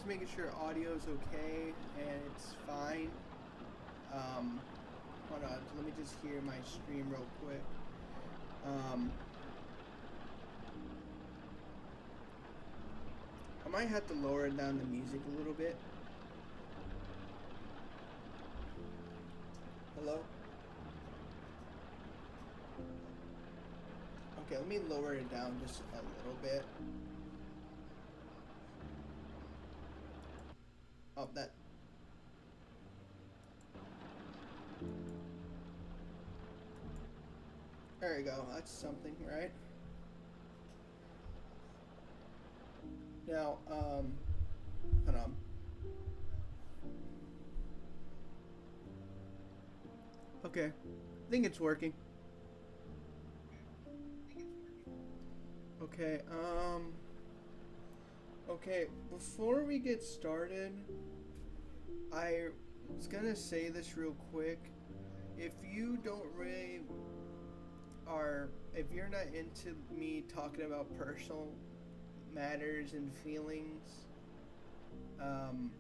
making sure audio's okay and it's fine. Um, Hold on, let me just hear my stream real quick. Um, I might have to lower down the music a little bit. Hello? Okay, let me lower it down just a little bit. Oh, that. There we go. That's something, right? Now, hold on. Okay, I think it's working. Okay, okay, before we get started, I was gonna say this real quick. If you don't really if you're not into me talking about personal matters and feelings, um,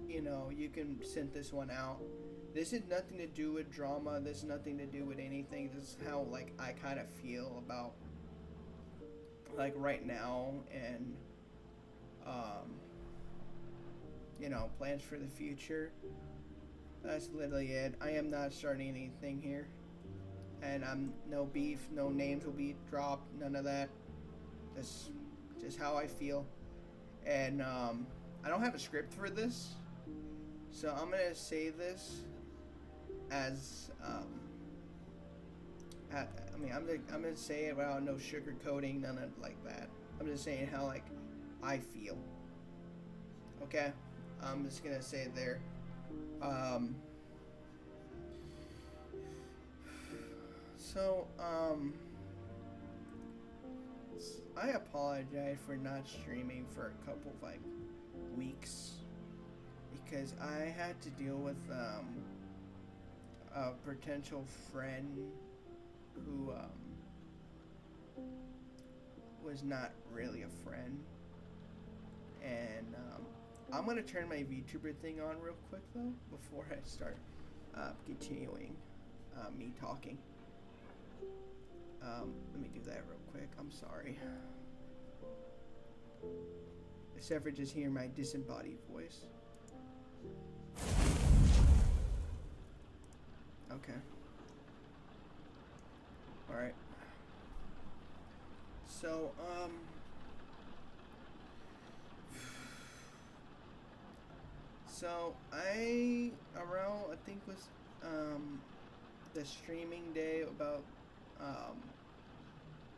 you can send this one out. This has nothing to do with drama. This has nothing to do with anything. This is how like I kind of feel about like right now and um, plans for the future. That's literally it. I am not starting anything here, and I'm no beef, no names will be dropped, none of that. That's just how I feel, and I don't have a script for this, so I'm gonna say this as I'm gonna say it without no sugarcoating, none of like that. I'm just saying how like I feel. Okay, I'm just gonna say it there. Um, so I apologize for not streaming for a couple of like weeks because I had to deal with a potential friend who was not really a friend, and I'm gonna turn my VTuber thing on real quick though before I start continuing me talking. Let me do that real quick. I'm sorry. Except for just hearing my disembodied voice. Okay. Alright. So, I think was, the streaming day about,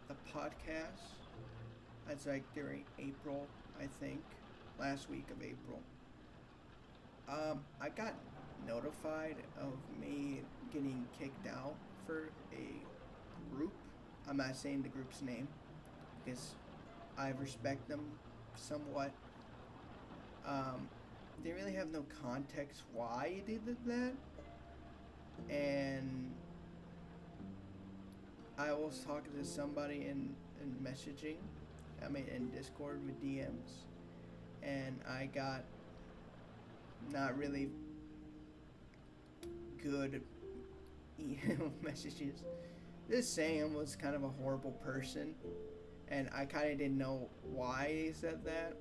the podcast. That's like during April, I think. Last week of April. I got notified of me getting kicked out for a group. I'm not saying the group's name because I respect them somewhat. They really have no context why they did that, and I was talking to somebody in messaging, in Discord with DMs, and I got not really good messages. This Sam was kind of a horrible person, and I kind of didn't know why he said that.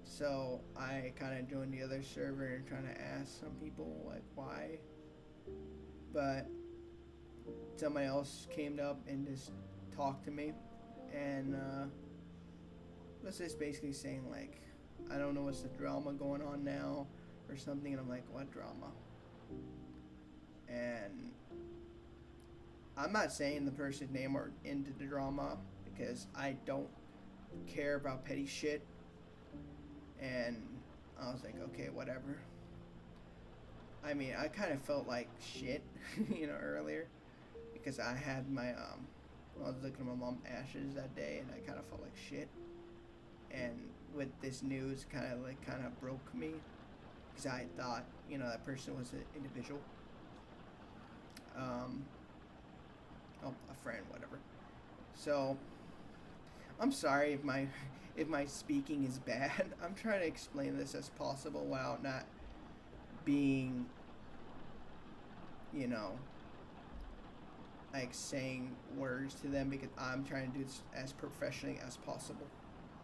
So I kind of joined the other server and trying to ask some people like why. But somebody else came up and just talked to me, and was just basically saying like, I don't know what's the drama going on now or something, and I'm like, what drama? And I'm not saying the person's name or into the drama because I don't care about petty shit. And I was like, okay, whatever. I mean, I kind of felt like shit, earlier because I had my I was looking at my mom's ashes that day, and I kind of felt like shit. And with this news, kind of broke me because I thought, that person was an individual, a friend, whatever. So I'm sorry if my speaking is bad. I'm trying to explain this as possible while not being, you know, like saying words to them because I'm trying to do this as professionally as possible.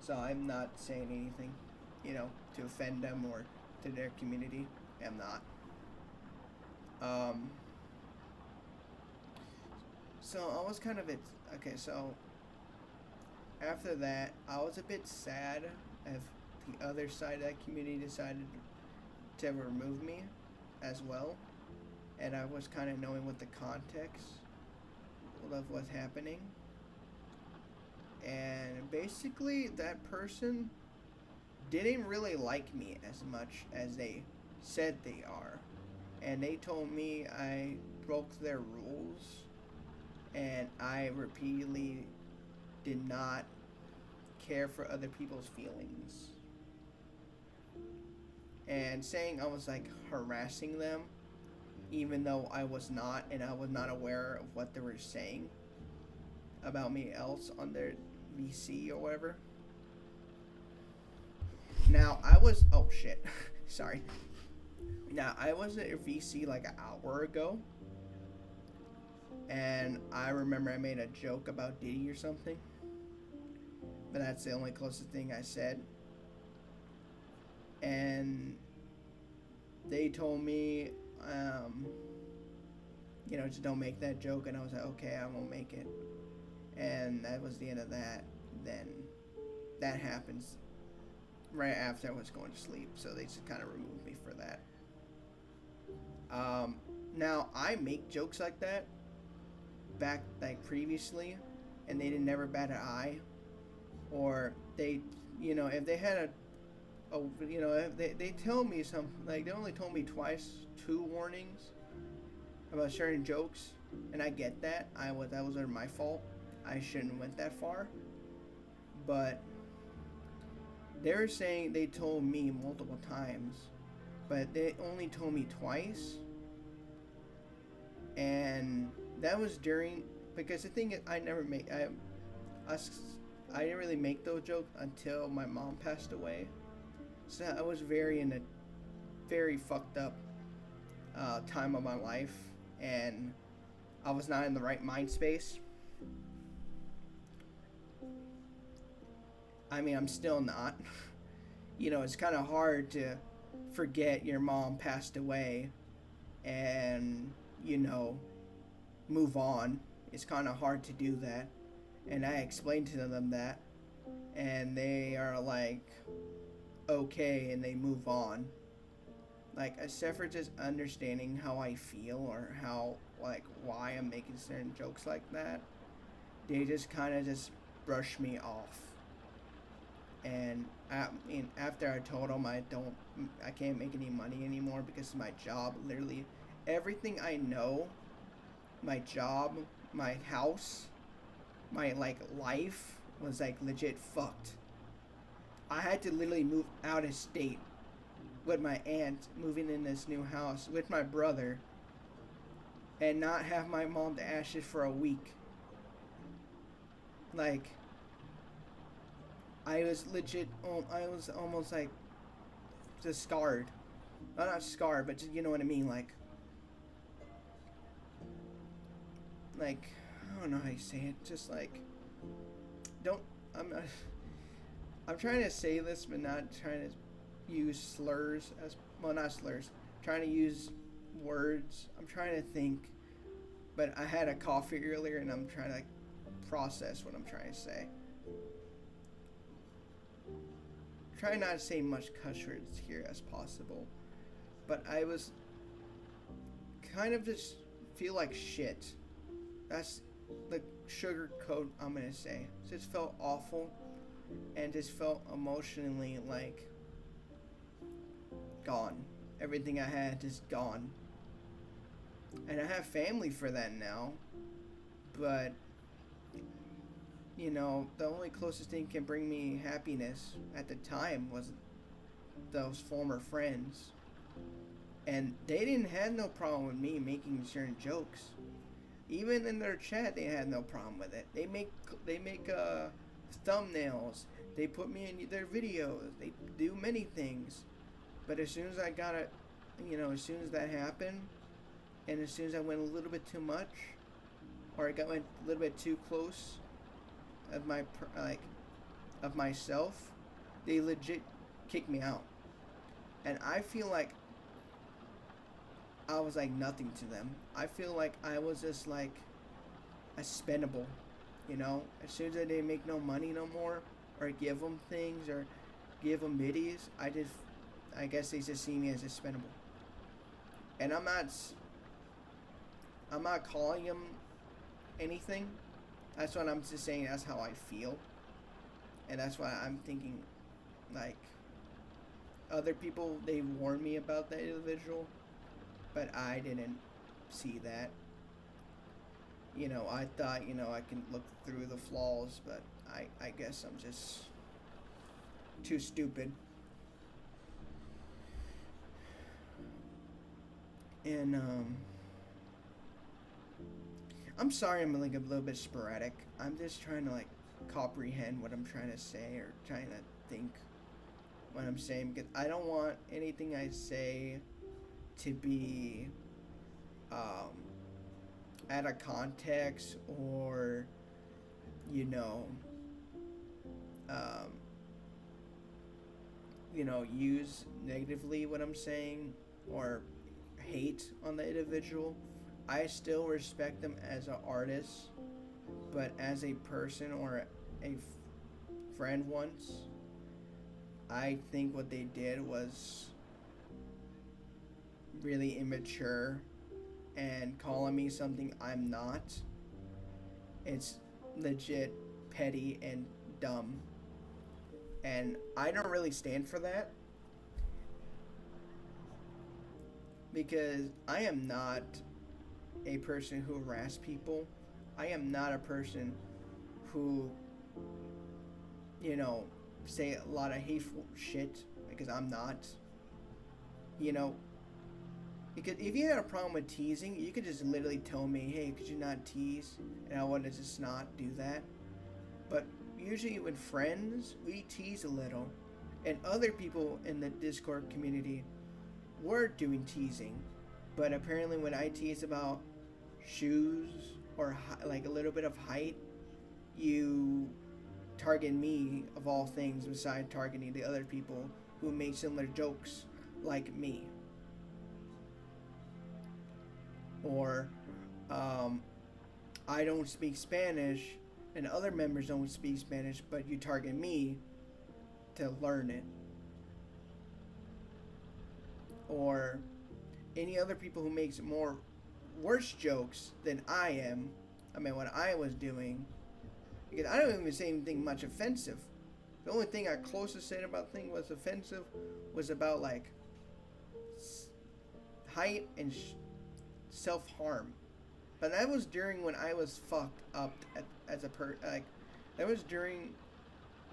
So I'm not saying anything, to offend them or to their community. I'm not. Um, so I was kind of okay. So after that, I was a bit sad if the other side of that community decided to remove me as well, and I was kind of knowing what the context of what's happening. And basically, that person didn't really like me as much as they said they are. And they told me I broke their rules, and I repeatedly did not care for other people's feelings. And saying I was like harassing them, even though I was not, and I was not aware of what they were saying about me else on their VC or whatever. Now I was oh shit, sorry. Now I was at a VC like an hour ago, and I remember I made a joke about Diddy or something, but that's the only closest thing I said. And they told me, just don't make that joke, and I was like, okay, I won't make it. And that was the end of that. Then that happens right after I was going to sleep, so they just kind of removed me for that. Now I make jokes like that back like previously, and they didn't never bat an eye, or they, if they had if they tell me something like they only told me twice, two warnings about certain jokes, and I get that that was my fault. I shouldn't have went that far, but they're saying they told me multiple times, but they only told me twice, and that was during because the thing is I never make I didn't really make those jokes until my mom passed away, so I was in a very fucked up time of my life, and I was not in the right mind space. I mean, I'm still not. It's kind of hard to forget your mom passed away and, move on. It's kind of hard to do that. And I explained to them that. And they are like, okay, and they move on. Like, except for just understanding how I feel or how, like, why I'm making certain jokes like that, they just kind of just brush me off. And after I told them I can't make any money anymore because of my job, literally everything I know, my job, my house, my like life was like legit fucked. I had to literally move out of state with my aunt, moving in this new house with my brother, and not have my mom to ashes for a week. Like, I was legit. I was almost like just scarred. Well, not scarred, but just, you know what I mean. Like I don't know how you say it. Just like don't. I'm not. I'm trying to say this, but not trying to use slurs as well. Not slurs. Trying to use words. I'm trying to think, but I had a coffee earlier, and I'm trying to like process what I'm trying to say. Try not to say much cuss words here as possible, but I was kind of just feel like shit. That's the sugar coat I'm gonna say. Just felt awful, and just felt emotionally like gone. Everything I had just gone, and I have family for that now, but the only closest thing can bring me happiness at the time was those former friends. And they didn't have no problem with me making certain jokes. Even in their chat, they had no problem with it. They make thumbnails. They put me in their videos. They do many things. But as soon as I got it, as soon as that happened, and as soon as I went a little bit too much, or I got a little bit too close of of myself, they legit kicked me out. And I feel like I was like nothing to them. I feel like I was just like expendable, As soon as I didn't make no money no more, or give them things, or give them biddies, I guess they just see me as expendable. And I'm not calling them anything. That's what I'm just saying. That's how I feel, and that's why I'm thinking, like, other people, they warned me about that individual, but I didn't see that. I thought, I can look through the flaws, but I guess I'm just too stupid. And, I'm sorry I'm like a little bit sporadic. I'm just trying to like comprehend what I'm trying to say, or trying to think what I'm saying, because I don't want anything I say to be out of context, or you know um, use negatively what I'm saying, or hate on the individual. I still respect them as an artist, but as a person, or a friend once, I think what they did was really immature, and calling me something I'm not. It's legit petty and dumb. And I don't really stand for that, because I am not a person who harasses people. I am not a person who, you know, say a lot of hateful shit, because I'm not. You know, because if you had a problem with teasing, you could just literally tell me, hey, could you not tease? And I would just not do that. But usually with friends, we tease a little. And other people in the Discord community were doing teasing. But apparently when I tease about shoes, or like a little bit of height, you target me of all things, beside targeting the other people who make similar jokes like me. Or I don't speak Spanish and other members don't speak Spanish, but you target me to learn it. Or any other people who makes more worse jokes than I am. I mean, what I was doing, because I don't even say anything much offensive. The only thing I closest said about thing was offensive was about like height and self-harm. But that was during when I was fucked up as a like, that was during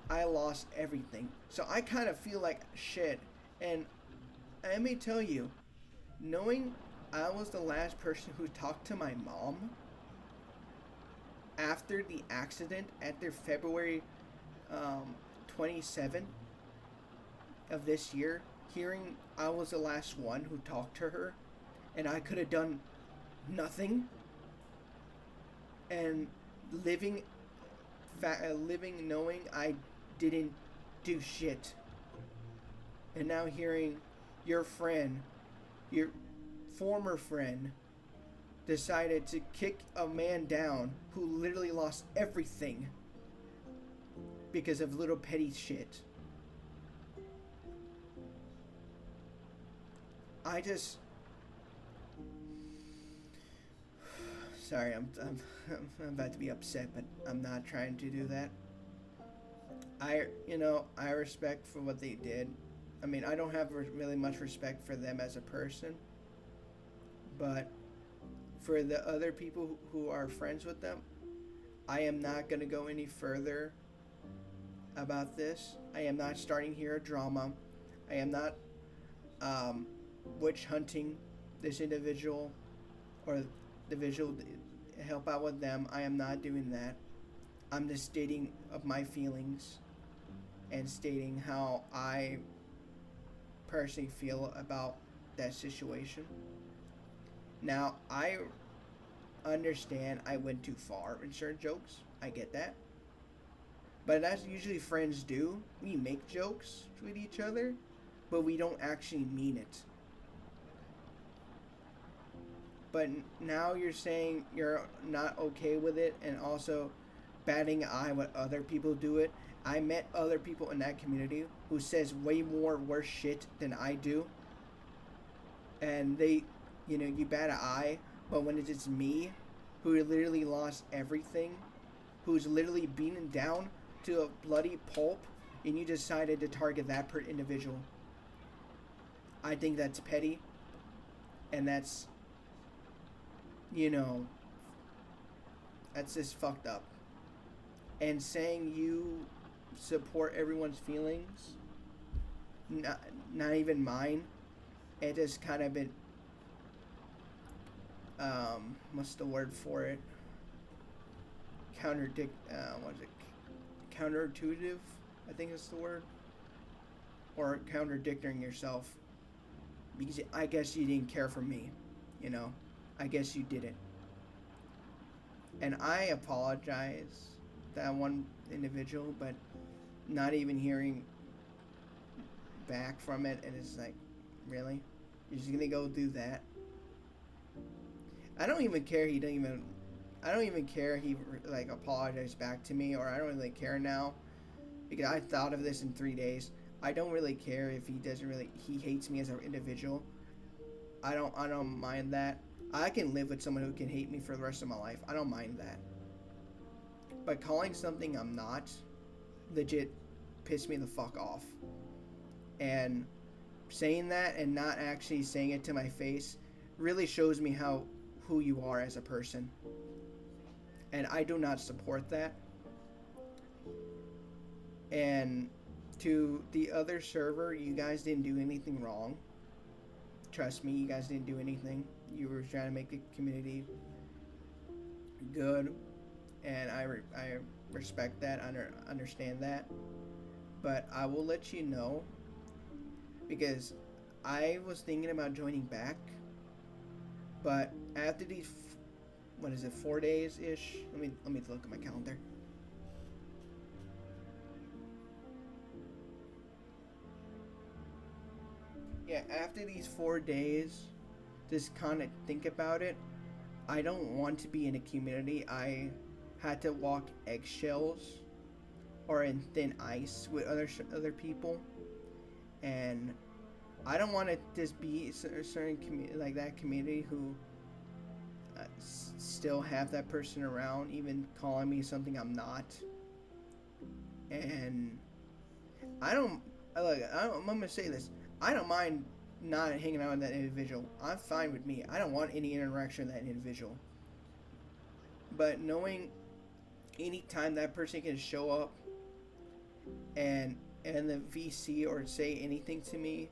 I lost everything. So I kind of feel like shit. And let me tell you, knowing I was the last person who talked to my mom after the accident, at their February 27th of this year, hearing I was the last one who talked to her, and I could have done nothing, and living knowing I didn't do shit, and now hearing your friend, your former friend, decided to kick a man down who literally lost everything because of little petty shit. I just, sorry, I'm about to be upset, but I'm not trying to do that. I respect for what they did. I mean, I don't have really much respect for them as a person, but for the other people who are friends with them, I am not going to go any further about this. I am not starting here a drama. I am not witch hunting this individual, or the visual, help out with them. I am not doing that. I'm just stating of my feelings and stating how I personally feel about that situation. Now, I understand I went too far in certain jokes. I get that. But that's usually friends do. We make jokes with each other, but we don't actually mean it. But now you're saying you're not okay with it, and also batting an eye when other people do it. I met other people in that community who says way more worse shit than I do, and they, you bat an eye. But when it's just me, who literally lost everything, who's literally beaten down to a bloody pulp, and you decided to target that per individual, I think that's petty, and that's, you know, that's just fucked up. And saying you support everyone's feelings, not, not even mine, it just kind of been, what's the word for it? What is it? Counterintuitive, I think is the word. Or contradicting yourself. Because I guess you didn't care for me, you know? I guess you didn't. And I apologize to that one individual, but not even hearing back from it, and it's like, really? You're just gonna go do that? I don't even care. I don't even care. He like apologized back to me, or I don't really care now, because I thought of this in 3 days. I don't really care if he doesn't really. He hates me as an individual. I don't mind that. I can live with someone who can hate me for the rest of my life. I don't mind that. But calling something I'm not, legit, pissed me the fuck off. And saying that and not actually saying it to my face really shows me who you are as a person. And I do not support that. And to the other server, you guys didn't do anything wrong. Trust me, you guys didn't do anything. You were trying to make the community good, and I respect that. Understand that. But I will let you know, because I was thinking about joining back, but after these, 4 days ish? Let me look at my calendar. Yeah, after these 4 days, just kind of think about it. I don't want to be in a community I had to walk eggshells or in thin ice with other people, and I don't want to just be a certain like that community who still have that person around, even calling me something I'm not. And I don't look. I'm gonna say this. I don't mind not hanging out with that individual. I'm fine with me. I don't want any interaction with that individual. But knowing any time that person can show up and the VC or say anything to me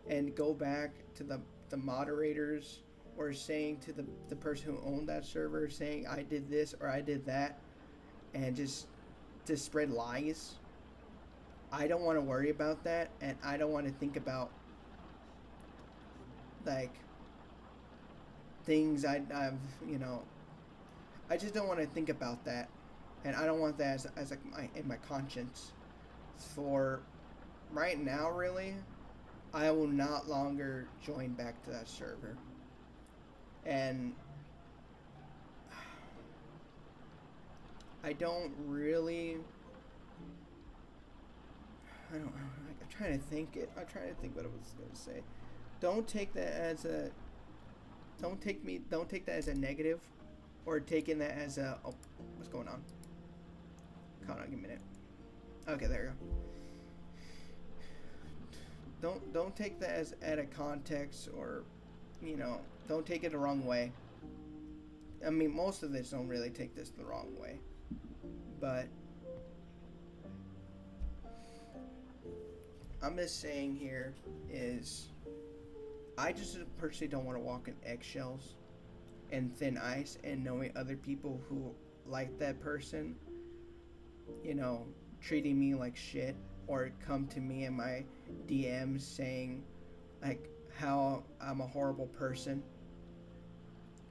and go back to the moderators, or saying to the person who owned that server, saying I did this or I did that, and just to spread lies, I don't want to worry about that, and I don't want to think about like things I've I just don't want to think about that, and I don't want that as like in my conscience. For right now, really, I will not longer join back to that server, and I don't really. I don't know. I'm trying to think it. I'm trying to think what I was going to say. Don't take that as a. Don't take that as a negative, or taking that as a. Oh, what's going on? Hold on, give me a minute. Okay, there you go. Don't take that as out of context, or, don't take it the wrong way. I mean, most of this don't really take this the wrong way, but I'm just saying here is, I just personally don't want to walk in eggshells and thin ice, and knowing other people who like that person you know, treating me like shit or come to me in my DMs saying like how I'm a horrible person.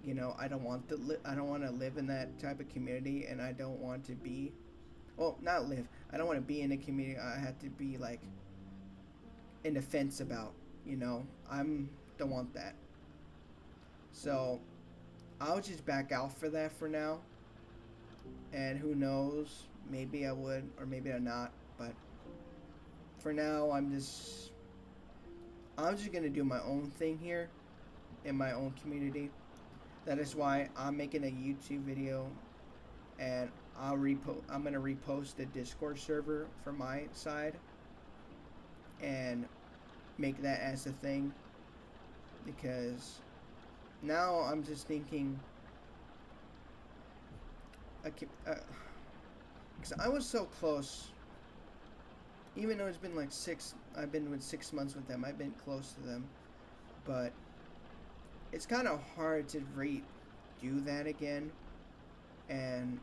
You know, I don't want to live in that type of community, and I don't want to be, well, not live. I don't want to be in a community I have to be like in defense about. You know, I'm don't want that. So I'll just back out for that for now, and who knows? Maybe I would, or maybe I'm not. But for now, I'm just gonna do my own thing here in my own community. That is why I'm making a YouTube video, and I'm gonna repost the Discord server for my side and make that as a thing, because now I'm just thinking, because I was so close. Even though it's been like I've been with 6 months with them. I've been close to them, but it's kind of hard to do that again, and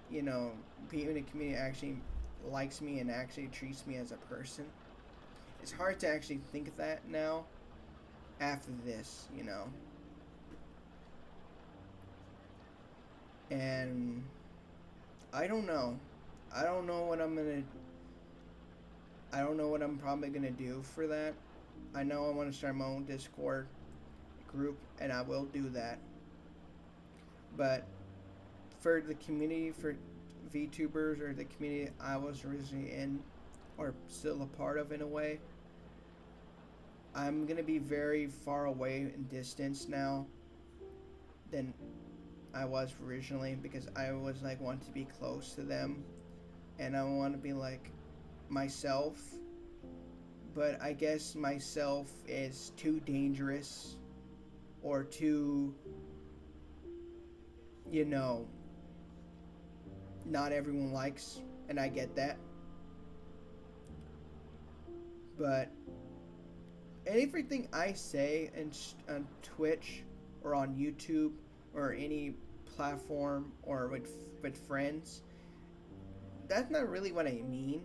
you know, people in the community actually likes me and actually treats me as a person. It's hard to actually think of that now after this, you know. And I don't know. I don't know what I'm gonna. I don't know what I'm probably gonna do for that. I know I want to start my own Discord group, and I will do that. But for the community, for VTubers or the community I was originally in, or still a part of in a way, I'm gonna be very far away in distance now than I was originally, because I was like want to be close to them, and I want to be like myself. But I guess myself is too dangerous or too, you know, not everyone likes, and I get that. But everything I say on Twitch or on YouTube or any platform or with friends, that's not really what I mean.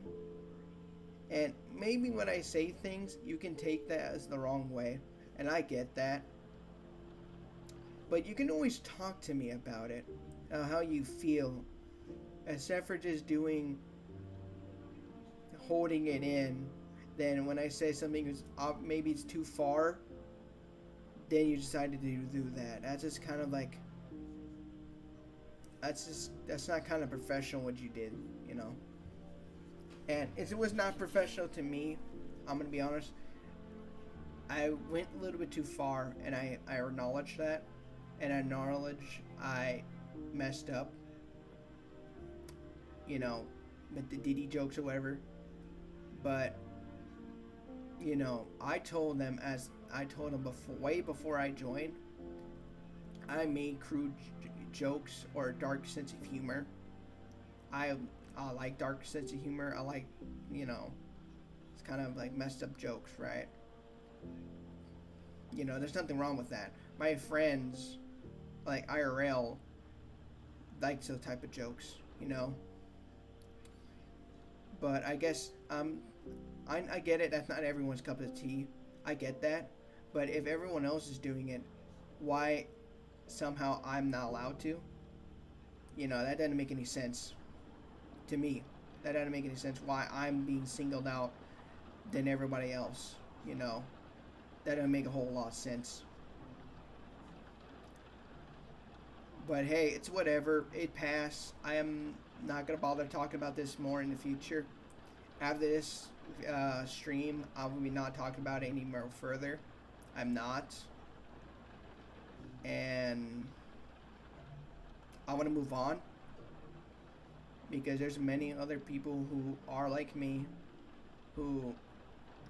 And maybe when I say things, you can take that as the wrong way, and I get that. But you can always talk to me about it, how you feel, except for just holding it in. Then when I say something is maybe it's too far, then you decide to do that. That's just kind of like, that's not kind of professional what you did, you know. And it was not professional to me. I'm gonna be honest. I went a little bit too far, and I acknowledge that, and I acknowledge I messed up. You know, with the Diddy jokes or whatever. But you know, I told them before, way before I joined, I made crude jokes or dark sense of humor. I like dark sense of humor. I like, you know, it's kind of like messed up jokes, right? You know, there's nothing wrong with that. My friends, like IRL, like those type of jokes, you know. But I guess I get it. That's not everyone's cup of tea. I get that. But if everyone else is doing it, why somehow I'm not allowed to? You know, that doesn't make any sense to me. That doesn't make any sense why I'm being singled out than everybody else. You know, that doesn't make a whole lot of sense. But hey, it's whatever. It passed. I am not gonna bother talking about this more in the future. After this stream, I will be not talking about it any more further. I'm not, and I want to move on, because there's many other people who are like me, who,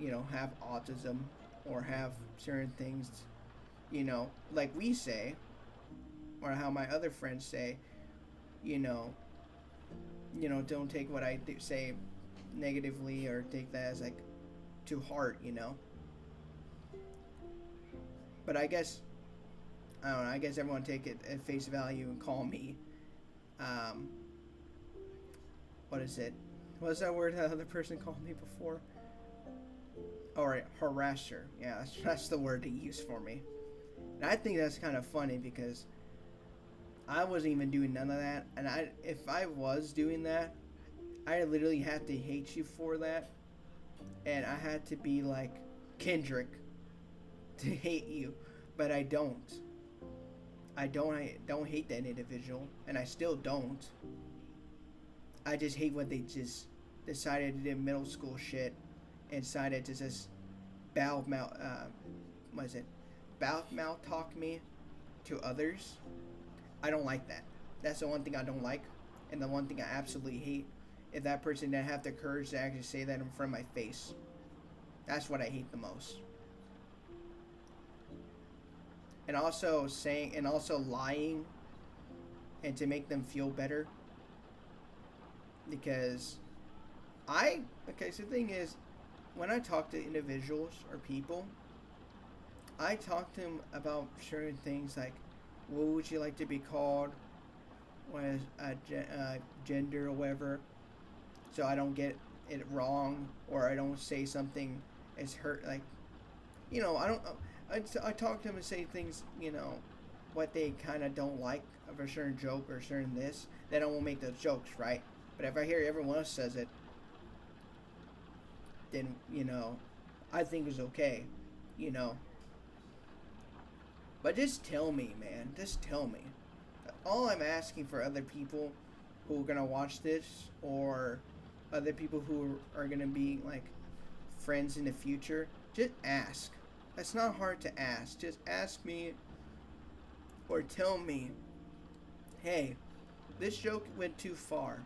you know, have autism or have certain things, you know, like we say, or how my other friends say, you know, don't take what I say negatively or take that as like to heart, you know. But I guess I don't know. I guess everyone take it at face value and call me what is it? What's that word that other person called me before? Alright, harasser. Yeah, that's the word they use for me. And I think that's kind of funny because I wasn't even doing none of that. And if I was doing that, I literally had to hate you for that. And I had to be like Kendrick to hate you. But I don't. I don't hate that individual. And I still don't. I just hate what they just decided to do middle school shit and decided to just what is it? Mouth talk me to others. I don't like that. That's the one thing I don't like, and the one thing I absolutely hate is that person that have the courage to actually say that in front of my face. That's what I hate the most. And also lying, and to make them feel better. Because so the thing is, when I talk to individuals or people, I talk to them about certain things like, what would you like to be called? What is gender or whatever, so I don't get it wrong, or I don't say something as hurt, like, I talk to them and say things, what they kind of don't like of a certain joke or certain this, then I won't make those jokes, right? But if I hear everyone else says it, then, I think it's okay, But just tell me, man. Just tell me. All I'm asking for other people who are going to watch this, or other people who are going to be, like, friends in the future, just ask. That's not hard to ask. Just ask me, or tell me, hey, this joke went too far.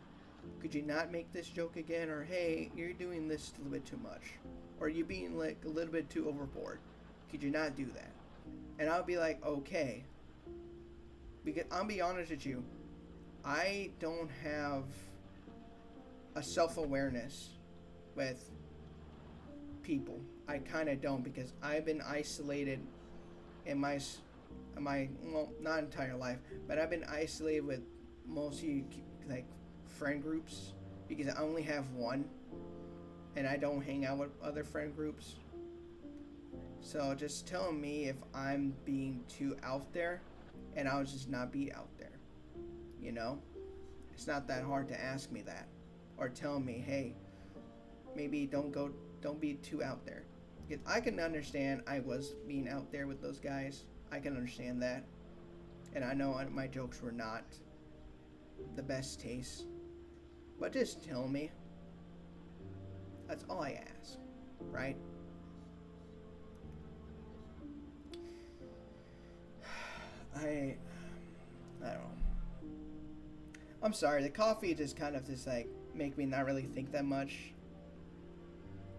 Could you not make this joke again? Or, hey, you're doing this a little bit too much. Or you're being, like, a little bit too overboard. Could you not do that? And I'll be like, okay. Because I'll be honest with you, I don't have a self-awareness with people. I kind of don't, because I've been isolated in my well, not entire life, but I've been isolated with mostly, like, friend groups, because I only have one, and I don't hang out with other friend groups. So just tell me if I'm being too out there, and I'll just not be out there. It's not that hard to ask me that, or tell me, hey, maybe don't be too out there. Because I can understand I was being out there with those guys. I can understand that, and I know my jokes were not the best taste. But just tell me. That's all I ask, right? I don't know. I'm sorry, the coffee just kind of just like make me not really think that much.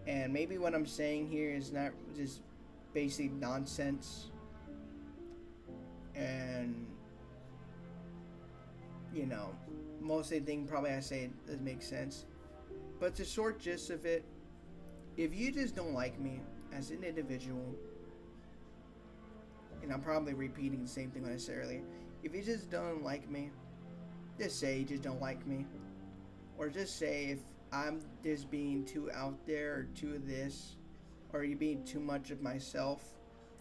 And maybe what I'm saying here is not just basic nonsense. And most of the thing probably I say doesn't make sense. But the short gist of it, if you just don't like me as an individual, and I'm probably repeating the same thing I said earlier, if you just don't like me, just say you just don't like me. Or just say if I'm just being too out there, or too this, or you being too much of myself,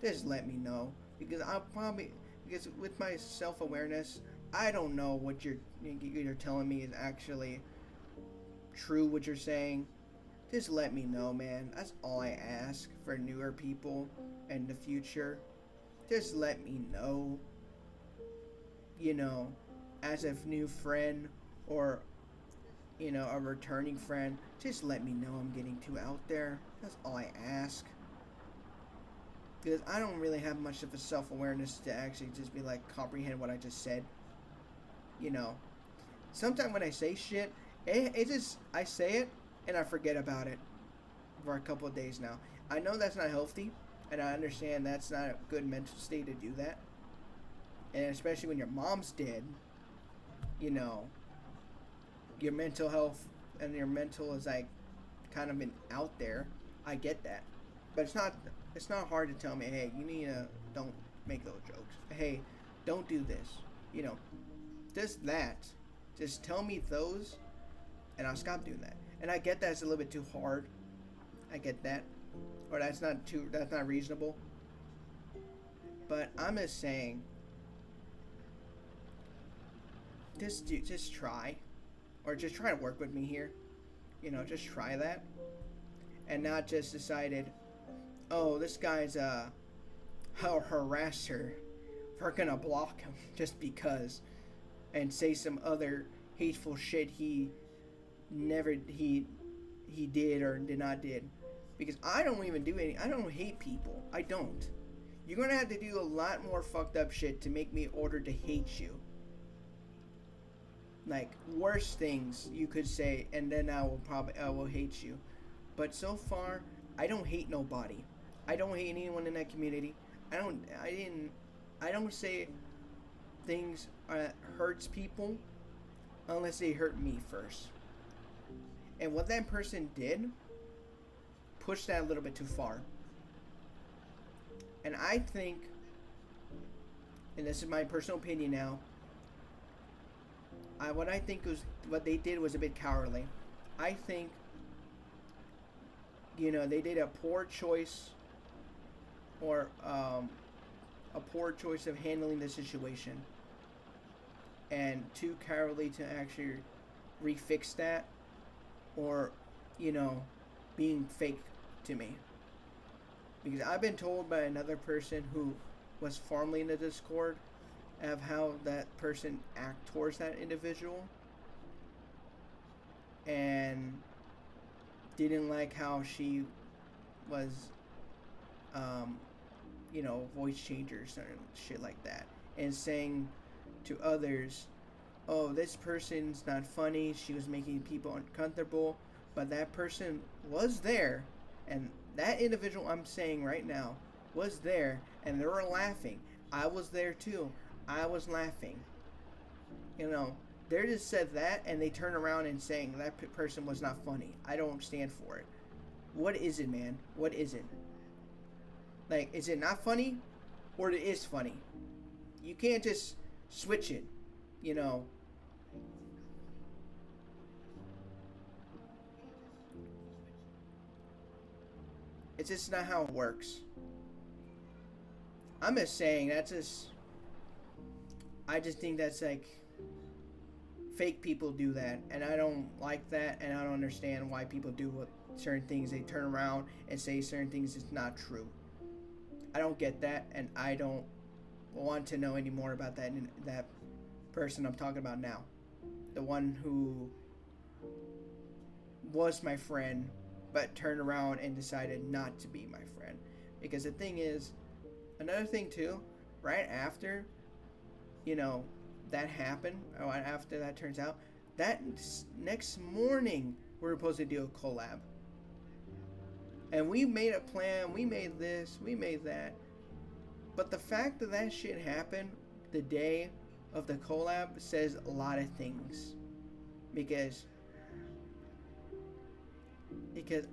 just let me know. Because because with my self-awareness, I don't know what you're telling me is actually true, what you're saying. Just let me know, man. That's all I ask for newer people in the future. Just let me know. As a new friend, or a returning friend, just let me know I'm getting too out there. That's all I ask. Because I don't really have much of a self-awareness to actually just be like, comprehend what I just said. Sometimes when I say shit, it just, I say it and I forget about it for a couple of days now. I know that's not healthy, and I understand that's not a good mental state to do that. And especially when your mom's dead, your mental health and your mental is like kind of been out there. I get that. But it's not hard to tell me, hey, you need to don't make those jokes. Hey, don't do this. Just that. Just tell me those, and I'll stop doing that. And I get that it's a little bit too hard. I get that, or that's not reasonable. But I'm just saying, just try, or just try to work with me here. Just try that, and not just decided, oh, this guy's a harasser. We're gonna block him just because, and say some other hateful shit he did or did not did, because I don't even do any. I don't hate people. I don't. You're gonna have to do a lot more fucked up shit to make me order to hate you. Like worse things you could say, and then I will hate you. But so far, I don't hate nobody. I don't hate anyone in that community. I don't say things hurts people unless they hurt me first. And what that person did pushed that a little bit too far. And I think, and this is my personal opinion now, what they did was a bit cowardly. I think, they did a poor choice, or a poor choice of handling the situation, and too cowardly to actually refix that, or, being fake to me. Because I've been told by another person who was formerly in the Discord of how that person act towards that individual, and didn't like how she was, voice changers and shit like that, and saying to others, oh, this person's not funny, she was making people uncomfortable, but that person was there, and that individual I'm saying right now was there, and they were laughing. I was there too. I was laughing. They just said that, and they turn around and saying that person was not funny. I don't stand for it. What is it, man? What is it? Like, is it not funny, or it is funny? You can't just switch it. It's just not how it works. I'm just saying I just think that's like fake people do that, and I don't like that, and I don't understand why people do what certain things. They turn around and say certain things is not true. I don't get that, and I don't want to know any more about that person I'm talking about now. The one who was my friend but turned around and decided not to be my friend. Because the thing is, another thing too, right after, that happened, or after that turns out, that next morning we were supposed to do a collab. And we made a plan, we made this, we made that. But the fact that shit happened the day of the collab says a lot of things. Because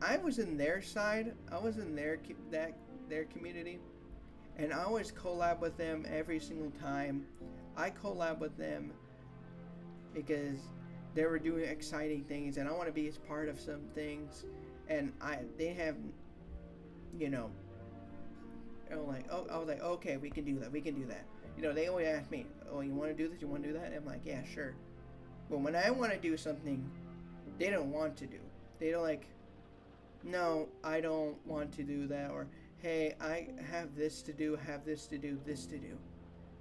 I was in their side, I was in their community, and I always collab with them every single time. I collab with them because they were doing exciting things, and I want to be as part of some things. And they have, I was like, okay, we can do that. They always ask me, oh, you want to do this? You want to do that? And I'm like, yeah, sure. But when I want to do something, they don't want to do. They don't like, no, I don't want to do that, or hey, I have this to do, this to do.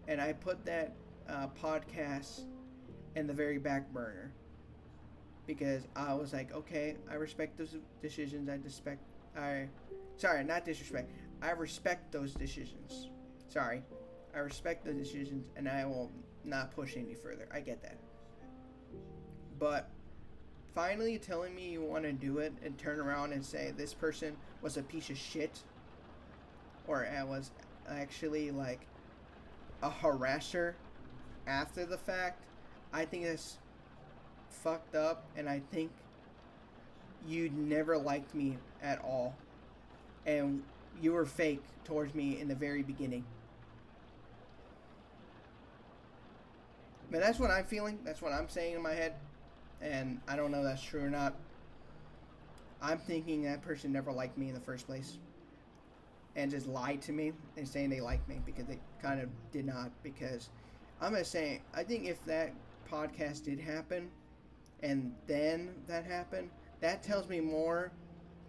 And I put that podcast in the very back burner. Because I was like, okay, I respect those decisions. I respect those decisions. Sorry. I respect the decisions, and I will not push any further. I get that. But finally telling me you want to do it and turn around and say this person was a piece of shit, or I was actually like a harasser after the fact, I think that's fucked up, and I think you never liked me at all, and you were fake towards me in the very beginning. But that's what I'm feeling. That's what I'm saying in my head. And I don't know if that's true or not. I'm thinking that person never liked me in the first place and just lied to me and saying they liked me because they kind of did not. Because I'm just saying, I think if that podcast did happen and then that happened, that tells me more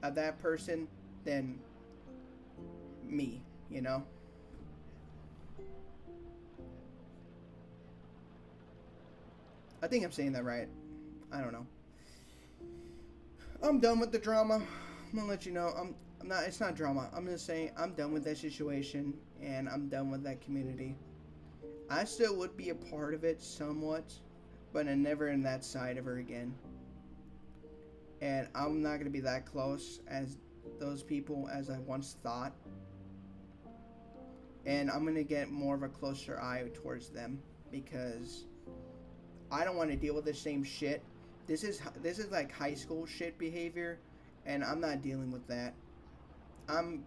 of that person than me, you know? I think I'm saying that right. I don't know. I'm done with the drama. I'm gonna let you know. I'm not. It's not drama. I'm just saying I'm done with that situation and I'm done with that community. I still would be a part of it somewhat, but I'm never in that side of her again. And I'm not gonna be that close as those people as I once thought. And I'm gonna get more of a closer eye towards them because I don't want to deal with the same shit. This is like high school shit behavior, and I'm not dealing with that. I'm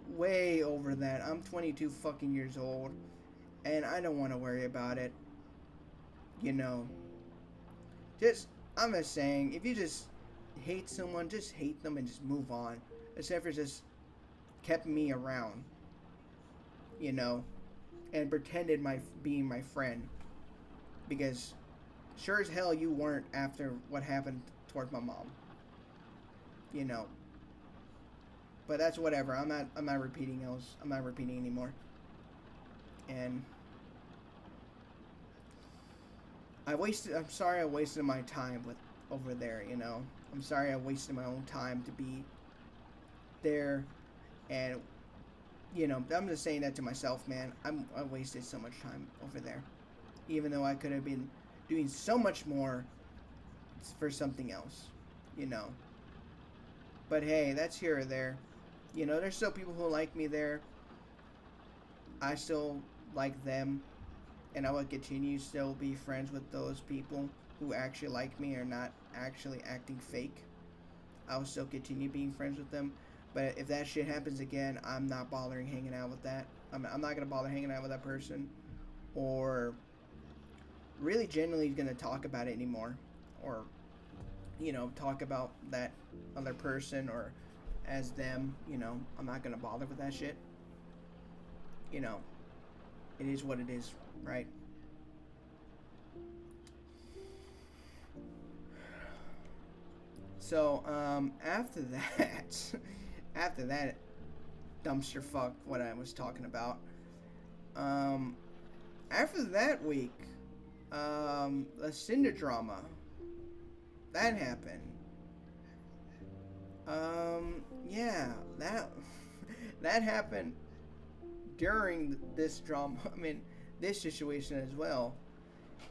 way over that. I'm 22 fucking years old, and I don't want to worry about it. You know, just I'm just saying, if you just hate someone, just hate them and just move on. Except for just kept me around, you know, and pretended my being my friend because sure as hell you weren't after what happened towards my mom. You know. But that's whatever. I'm not repeating else. I'm not repeating anymore. And I'm sorry I wasted my time with over there, you know. I'm sorry I wasted my own time to be there and you know, I'm just saying that to myself, man. I wasted so much time over there. Even though I could have been doing so much more for something else, you know. But hey, that's here or there. You know, there's still people who like me there. I still like them, and I will continue to still be friends with those people who actually like me or not actually acting fake. I will still continue being friends with them. But if that shit happens again, I'm not bothering hanging out with that. I'm not gonna bother hanging out with that person, or really genuinely gonna talk about it anymore, or you know, talk about that other person or as them. You know, I'm not gonna bother with that shit. You know, it is what it is, right? So after that, after that dumpster fuck, what I was talking about. Um, after that week, the Cinder drama that happened. Yeah, that that happened during this drama. I mean, this situation as well.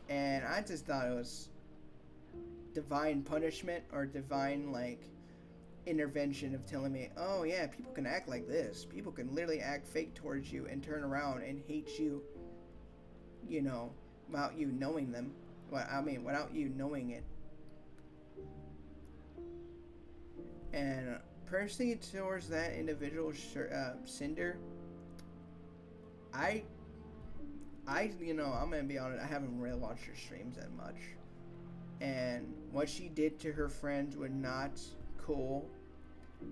And I just thought it was divine punishment or divine like intervention of telling me, oh yeah, people can act like this. People can literally act fake towards you and turn around and hate you, you know, without you knowing them. Well, I mean, without you knowing it. And personally, towards that individual, Cinder, I, you know, I'm gonna be honest. I haven't really watched her streams that much, and what she did to her friends was not cool,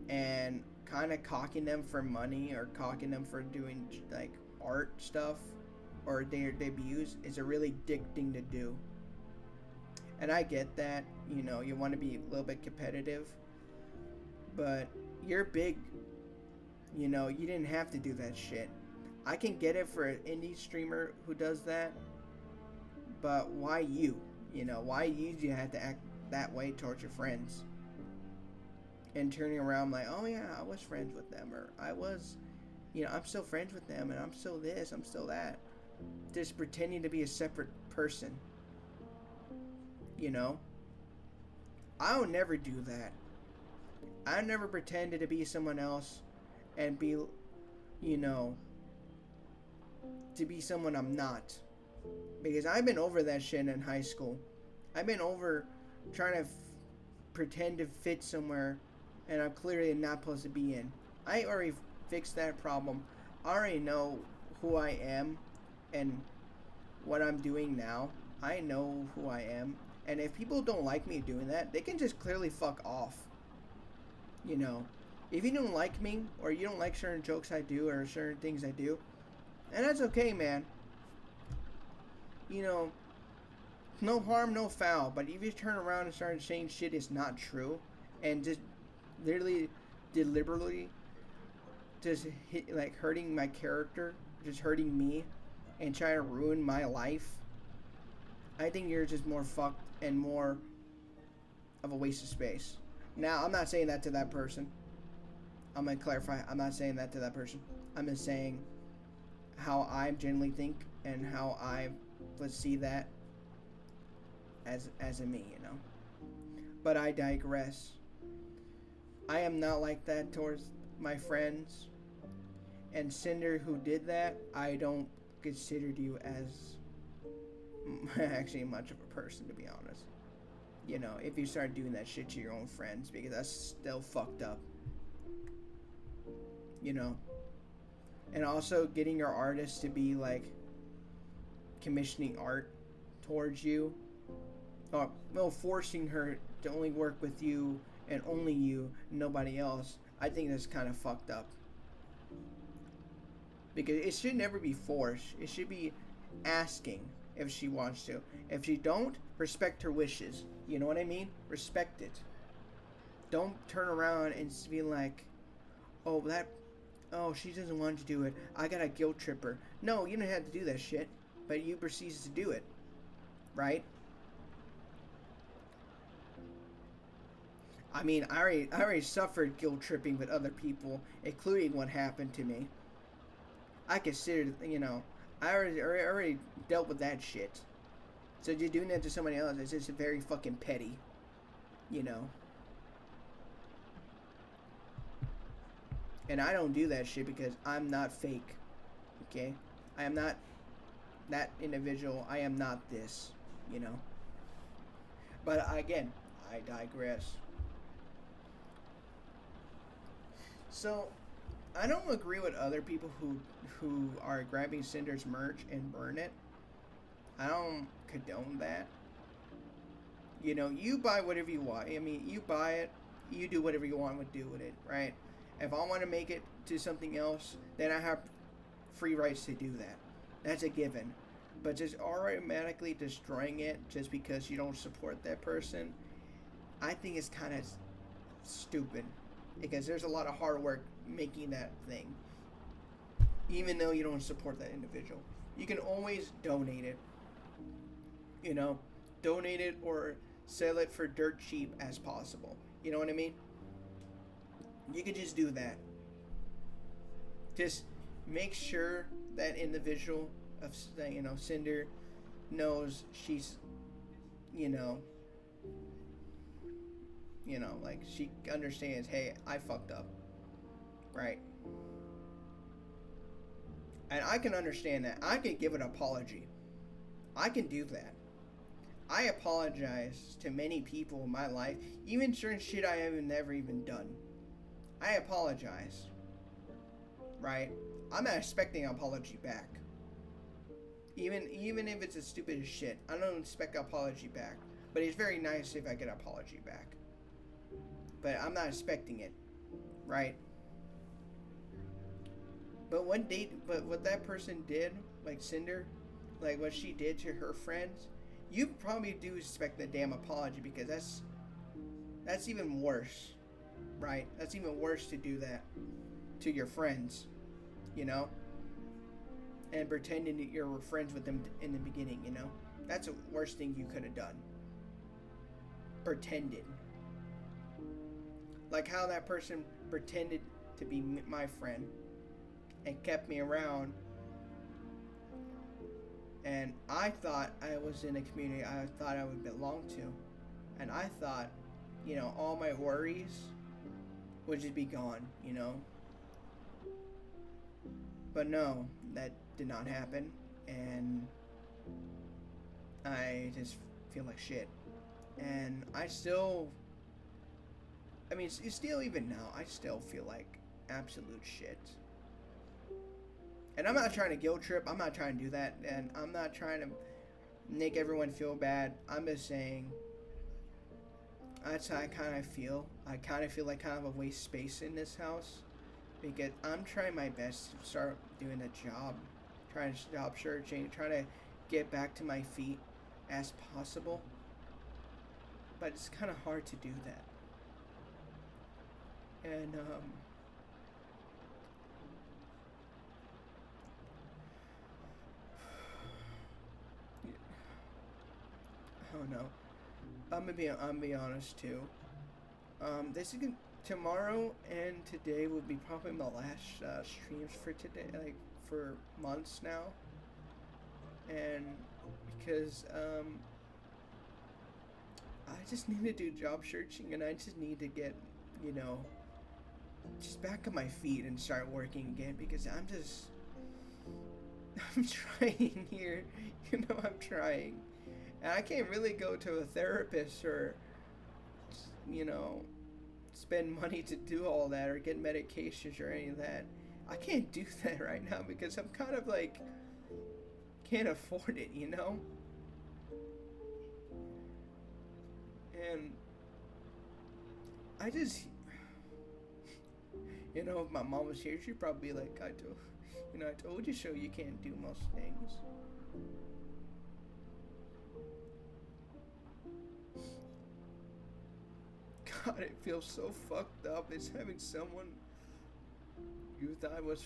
and kind of cocking them for money or cocking them for doing like art stuff or their debuts is a really dick thing to do. And I get that, you know, you want to be a little bit competitive, but you're big. You know, you didn't have to do that shit. I can get it for an indie streamer who does that, but why you? You know, why you have to act that way towards your friends? And turning around like, oh yeah, I was friends with them, or I was, you know, I'm still friends with them, and I'm still this, I'm still that. Just pretending to be a separate person. You know? I would never do that. I never pretended to be someone else and be, you know, to be someone I'm not. Because I've been over that shit in high school. I've been over trying to pretend to fit somewhere and I'm clearly not supposed to be in. I already fixed that problem. I already know who I am and what I'm doing now. I know who I am And if people don't like me doing that, they can just clearly fuck off. You know, if you don't like me or you don't like certain jokes I do or certain things I do, and that's okay, man. You know, no harm, no foul. But if you turn around and start saying shit is not true, and just literally, deliberately, just like hurting my character, just hurting me, and trying to ruin my life, I think you're just more fucked and more of a waste of space. Now, I'm not saying that to that person. I'm gonna clarify. I'm not saying that to that person. I'm just saying how I generally think and how I would see that as a me, you know. But I digress. I am not like that towards my friends. And Cinder, who did that, I don't consider you as actually much of a person, to be honest. You know, if you start doing that shit to your own friends, because that's still fucked up. You know, and also getting your artist to be like commissioning art towards you, or well, forcing her to only work with you and only you, nobody else. I think that's kind of fucked up, because it should never be forced. It should be asking if she wants to. If she don't, respect her wishes. You know what I mean? Respect it. Don't turn around and be like, oh, she doesn't want to do it. I gotta guilt trip her. No, you don't have to do that shit. But you proceeds to do it. Right? I mean, I already suffered guilt tripping with other people, including what happened to me. I considered, you know, I already dealt with that shit. So just doing that to somebody else is just very fucking petty. You know? And I don't do that shit because I'm not fake. Okay? I am not that individual. I am not this. You know? But again, I digress. So, I don't agree with other people who are grabbing Cinder's merch and burn it. I don't condone that. You know, you buy whatever you want. I mean, you buy it, you do whatever you want to do with it, right? If I want to make it to something else, then I have free rights to do that. That's a given. But just automatically destroying it just because you don't support that person, I think it's kind of stupid. Because there's a lot of hard work making that thing. Even though you don't support that individual. You can always donate it. You know, donate it or sell it for dirt cheap as possible. You know what I mean? You can just do that. Just make sure that individual of, you know, Cinder knows she's, you know, like she understands, hey, I fucked up. Right? And I can understand that. I can give an apology. I can do that. I apologize to many people in my life, even certain shit I have never even done. I apologize. Right? I'm not expecting an apology back. Even if it's the stupidest shit, I don't expect an apology back. But it's very nice if I get an apology back. But I'm not expecting it. Right? But what that person did, like Cinder, like what she did to her friends, you probably do expect the damn apology, because that's even worse, right? That's even worse to do that to your friends, you know? And pretending that you're friends with them in the beginning, you know? That's the worst thing you could have done. Pretended. Like how that person pretended to be my friend and kept me around, and I thought I was in a community I thought I would belong to, and I thought, you know, all my worries would just be gone, you know. But no, that did not happen, and I just feel like shit. And I still, I mean, it's still, even now, I still feel like absolute shit. And I'm not trying to guilt trip. I'm not trying to do that. And I'm not trying to make everyone feel bad. I'm just saying that's how I kind of feel. I kind of feel like kind of a waste space in this house because I'm trying my best to start doing a job, trying to job searching, trying to get back to my feet as possible. But it's kind of hard to do that. And oh no, I'm gonna be honest too. This is tomorrow and today will be probably my last streams for today, like for months now. And because I just need to do job searching, and I just need to get, you know, just back on my feet and start working again because I'm trying here, you know, I'm trying. And I can't really go to a therapist or, you know, spend money to do all that or get medications or any of that. I can't do that right now because I'm kind of like, can't afford it, you know? And I just, you know, if my mom was here, she'd probably be like, I told you so, you can't do most things. God, it feels so fucked up. It's having someone you thought was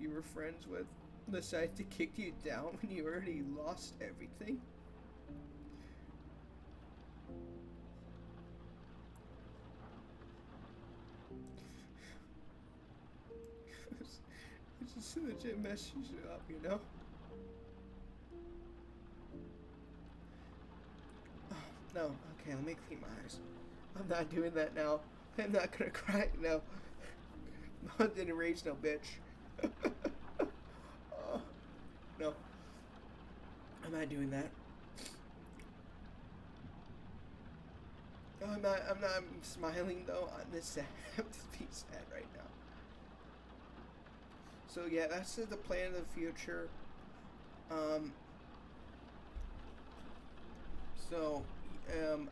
you were friends with decide to kick you down when you already lost everything. It's just legit messes you up, you know? Oh, no, okay, let me clean my eyes. I'm not doing that now. I'm not gonna cry now. No, I didn't rage, no bitch. Oh, no. I'm not doing that. No, I'm not I'm smiling though. I'm just sad. I'm just being sad right now. So yeah, that's the plan of the future.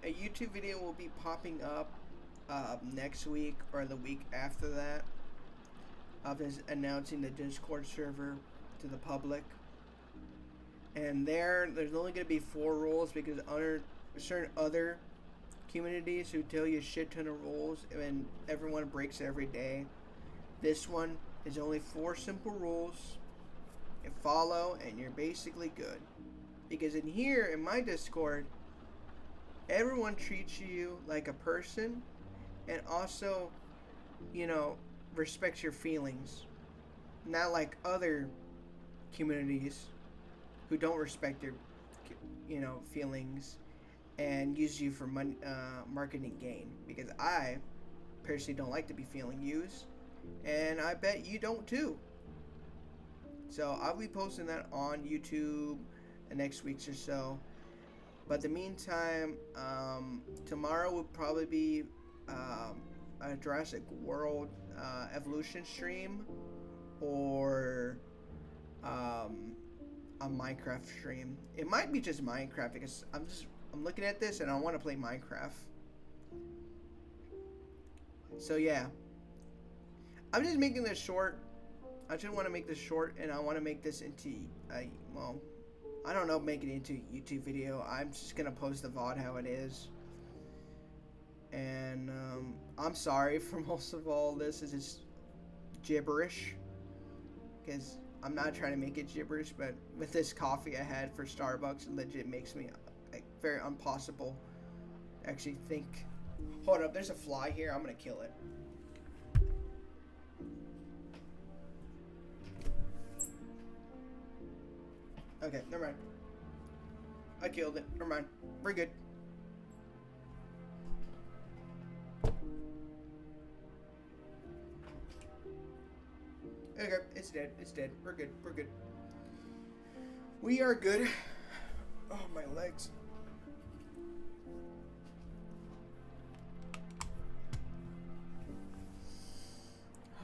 A YouTube video will be popping up next week or the week after that of us announcing the Discord server to the public. And there's only going to be 4 rules because certain other communities who tell you a shit ton of rules and everyone breaks every day. This one is only 4 simple rules. You follow and you're basically good. Because in here, in my Discord, everyone treats you like a person and also, you know, respects your feelings. Not like other communities who don't respect your, you know, feelings and use you for money, marketing gain. Because I personally don't like to be feeling used, and I bet you don't too. So I'll be posting that on YouTube the next weeks or so. But in the meantime, tomorrow will probably be a Jurassic World Evolution stream or a Minecraft stream. It might be just Minecraft because I'm looking at this and I want to play Minecraft. So yeah, I'm just making this short. I just want to make this short, and I want to make this into I don't know, make it into a YouTube video. I'm just gonna post the VOD how it is. And I'm sorry for most of all this. Is just gibberish, because I'm not trying to make it gibberish, but with this coffee I had for Starbucks, it legit makes me like very impossible to actually think. Hold up, there's a fly here. I'm gonna kill it. Okay, never mind. I killed it. Never mind. We're good. Okay, it's dead. It's dead. We're good. We're good. We are good. Oh, my legs.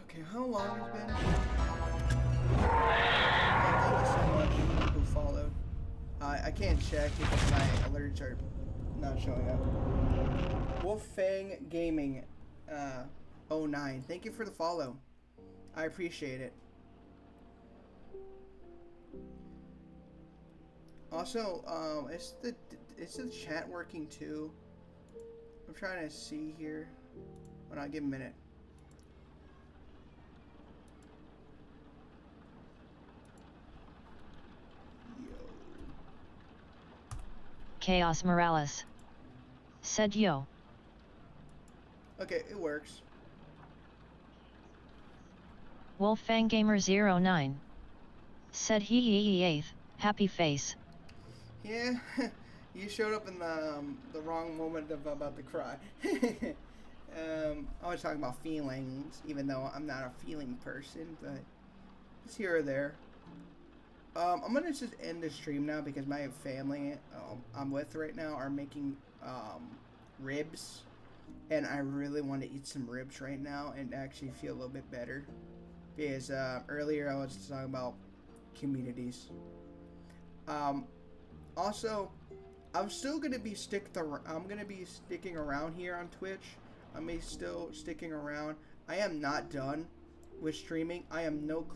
Okay, how long has it been? Thank you so much who followed. can't check because my alerts are not showing up. Wolfang Gaming 09. Thank you for the follow. I appreciate it. Also, is the chat working too? I'm trying to see here. Hold on, give me a minute. Chaos Morales said yo. Okay, it works. Wolfang Gamer 09 said he 8th, happy face. Yeah, you showed up in the wrong moment of about to cry. I was talking about feelings, even though I'm not a feeling person, but it's here or there. I'm gonna just end the stream now because my family I'm with right now are making ribs, and I really want to eat some ribs right now and actually feel a little bit better. Because earlier I was talking about communities. Also, I'm still gonna be I'm gonna be sticking around here on Twitch. I'm still sticking around. I am not done with streaming. I am no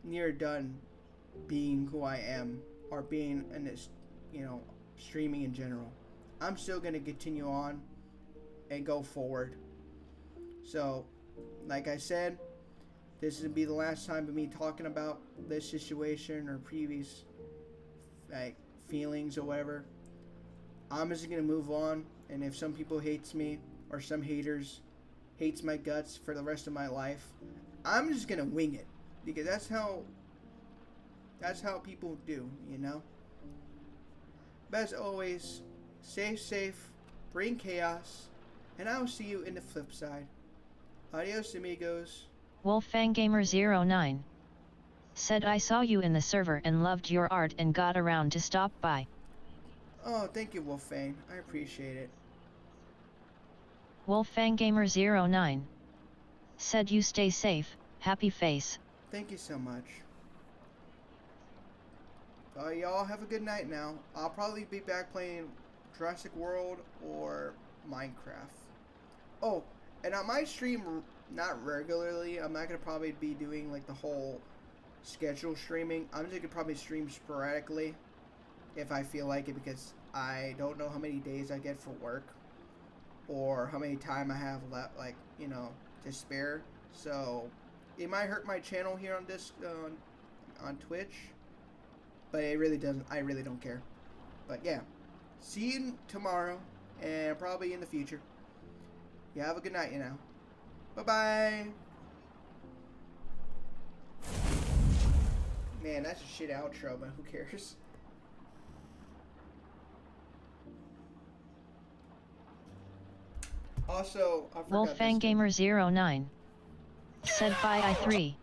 near done being who I am or being in this, streaming in general. I'm still gonna continue on and go forward. So, like I said, this would be the last time of me talking about this situation or previous feelings or whatever. I'm just gonna move on, and if some people hates me or some haters hates my guts for the rest of my life, I'm just gonna wing it because that's how people do, But as always, stay safe, bring chaos, and I'll see you in the flip side. Adios, amigos. Wolfang Gamer 09 said I saw you in the server and loved your art and got around to stop by. Oh, thank you, Wolfang. I appreciate it. Wolfang Gamer 09 said you stay safe, happy face. Thank you so much. Y'all have a good night now. I'll probably be back playing Jurassic World or Minecraft. Oh, and on my stream, not regularly, I'm not going to probably be doing like the whole schedule streaming. I'm just going to probably stream sporadically if I feel like it because I don't know how many days I get for work or how many time I have left, to spare. So it might hurt my channel here on this on Twitch, but it really doesn't. I really don't care. But yeah, see you tomorrow and probably in the future. You have a good night, Bye bye. Man, that's a shit outro, but who cares? Also, I forgot Wolfang Gamer 09 said bye I3.